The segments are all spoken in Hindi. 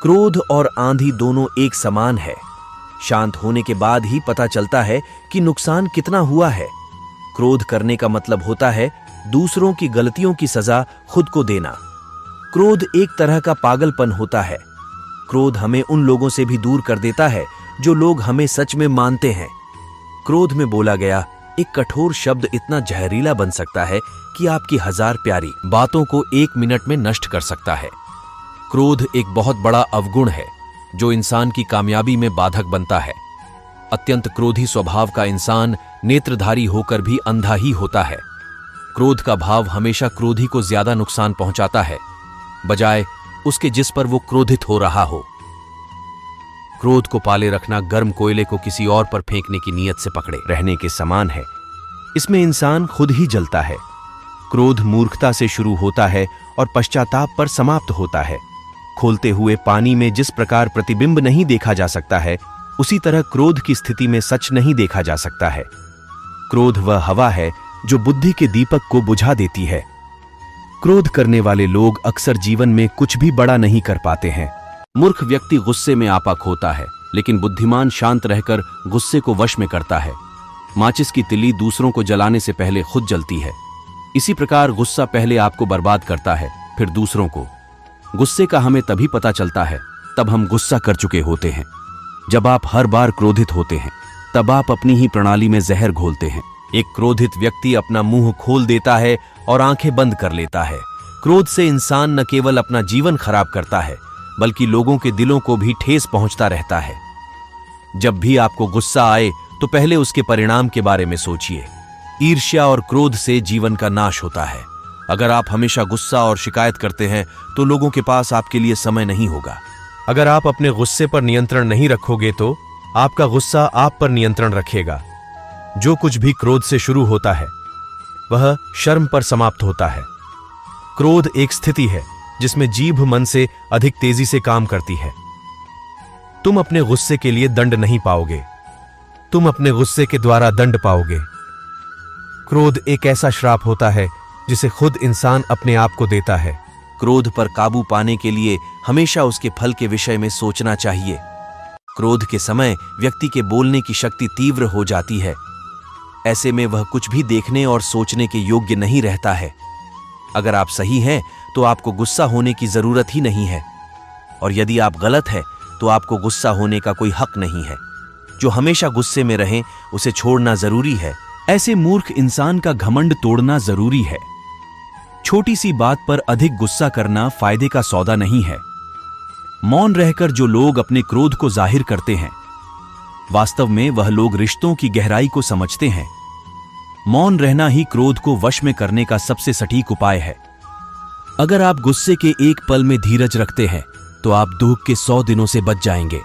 क्रोध और आंधी दोनों एक समान है। शांत होने के बाद ही पता चलता है कि नुकसान कितना हुआ है। क्रोध करने का मतलब होता है दूसरों की गलतियों की सजा खुद को देना। क्रोध एक तरह का पागलपन होता है। क्रोध हमें उन लोगों से भी दूर कर देता है जो लोग हमें सच में मानते हैं। क्रोध में बोला गया एक कठोर शब्द इतना जहरीला बन सकता है कि आपकी 1000 प्यारी बातों को 1 मिनट में नष्ट कर सकता है। क्रोध एक बहुत बड़ा अवगुण है जो इंसान की कामयाबी में बाधक बनता है। अत्यंत क्रोधी स्वभाव का इंसान नेत्रधारी होकर भी अंधा ही होता है। क्रोध का भाव हमेशा क्रोधी को ज्यादा नुकसान पहुंचाता है बजाय उसके जिस पर वो क्रोधित हो रहा हो। क्रोध को पाले रखना गर्म कोयले को किसी और पर फेंकने की नीयत से पकड़े रहने के समान है। इसमें इंसान खुद ही जलता है। क्रोध मूर्खता से शुरू होता है और पश्चाताप पर समाप्त होता है। खोलते हुए पानी में जिस प्रकार प्रतिबिंब नहीं देखा जा सकता है, उसी तरह क्रोध की स्थिति में सच नहीं देखा जा सकता है। क्रोध वह हवा है जो बुद्धि के दीपक को बुझा देती है। क्रोध करने वाले लोग अक्सर जीवन में कुछ भी बड़ा नहीं कर पाते हैं। मूर्ख व्यक्ति गुस्से में आपा खोता है, लेकिन बुद्धिमान शांत रहकर गुस्से को वश में करता है। माचिस की तिल्ली दूसरों को जलाने से पहले खुद जलती है। इसी प्रकार गुस्सा पहले आपको बर्बाद करता है, फिर दूसरों को। गुस्से का हमें तभी पता चलता है तब हम गुस्सा कर चुके होते हैं। जब आप हर बार क्रोधित होते हैं तब आप अपनी ही प्रणाली में जहर घोलते हैं। एक क्रोधित व्यक्ति अपना मुंह खोल देता है और आंखें बंद कर लेता है। क्रोध से इंसान न केवल अपना जीवन खराब करता है बल्कि लोगों के दिलों को भी ठेस पहुंचता रहता है। जब भी आपको गुस्सा आए तो पहले उसके परिणाम के बारे में सोचिए। ईर्ष्या और क्रोध से जीवन का नाश होता है। अगर आप हमेशा गुस्सा और शिकायत करते हैं तो लोगों के पास आपके लिए समय नहीं होगा। अगर आप अपने गुस्से पर नियंत्रण नहीं रखोगे तो आपका गुस्सा आप पर नियंत्रण रखेगा। जो कुछ भी क्रोध से शुरू होता है वह शर्म पर समाप्त होता है। क्रोध एक स्थिति है जिसमें जीभ मन से अधिक तेजी से काम करती है। तुम अपने गुस्से के लिए दंड नहीं पाओगे, तुम अपने गुस्से के द्वारा दंड पाओगे। क्रोध एक ऐसा श्राप होता है जिसे खुद इंसान अपने आप को देता है। क्रोध पर काबू पाने के लिए हमेशा उसके फल के विषय में सोचना चाहिए। क्रोध के समय व्यक्ति के बोलने की शक्ति तीव्र हो जाती है। ऐसे में वह कुछ भी देखने और सोचने के योग्य नहीं रहता है। अगर आप सही हैं तो आपको गुस्सा होने की जरूरत ही नहीं है, और यदि आप गलत हैं तो आपको गुस्सा होने का कोई हक नहीं है। जो हमेशा गुस्से में रहे उसे छोड़ना जरूरी है। ऐसे मूर्ख इंसान का घमंड तोड़ना जरूरी है। छोटी सी बात पर अधिक गुस्सा करना फायदे का सौदा नहीं है। मौन रहकर जो लोग अपने क्रोध को जाहिर करते हैं, वास्तव में वह लोग रिश्तों की गहराई को समझते हैं। मौन रहना ही क्रोध को वश में करने का सबसे सटीक उपाय है। अगर आप गुस्से के एक पल में धीरज रखते हैं तो आप दुख के 100 दिनों से बच जाएंगे।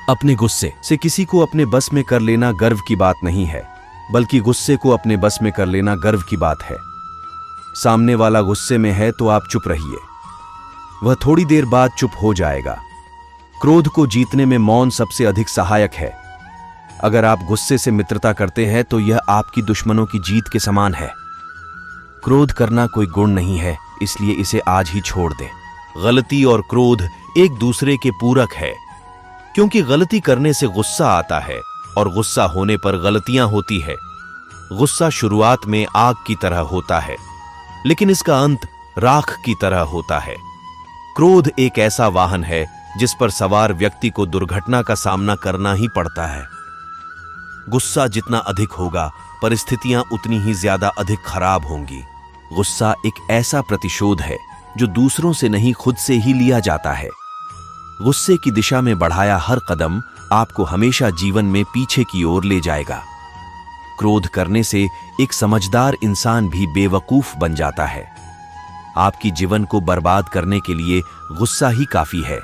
अपने गुस्से से किसी को अपने बस में कर लेना गर्व की बात नहीं है, बल्कि गुस्से को अपने बस में कर लेना गर्व की बात है। सामने वाला गुस्से में है तो आप चुप रहिए, वह थोड़ी देर बाद चुप हो जाएगा। क्रोध को जीतने में मौन सबसे अधिक सहायक है। अगर आप गुस्से से मित्रता करते हैं तो यह आपकी दुश्मनों की जीत के समान है। क्रोध करना कोई गुण नहीं है, इसलिए इसे आज ही छोड़ दें। गलती और क्रोध एक दूसरे के पूरक है, क्योंकि गलती करने से गुस्सा आता है और गुस्सा होने पर गलतियां होती है। गुस्सा शुरुआत में आग की तरह होता है, लेकिन इसका अंत राख की तरह होता है। क्रोध एक ऐसा वाहन है जिस पर सवार व्यक्ति को दुर्घटना का सामना करना ही पड़ता है। गुस्सा जितना अधिक होगा, परिस्थितियां उतनी ही ज्यादा अधिक खराब होंगी। गुस्सा एक ऐसा प्रतिशोध है जो दूसरों से नहीं, खुद से ही लिया जाता है। गुस्से की दिशा में बढ़ाया हर कदम आपको हमेशा जीवन में पीछे की ओर ले जाएगा। क्रोध करने से एक समझदार इंसान भी बेवकूफ बन जाता है। आपकी जीवन को बर्बाद करने के लिए गुस्सा ही काफी है।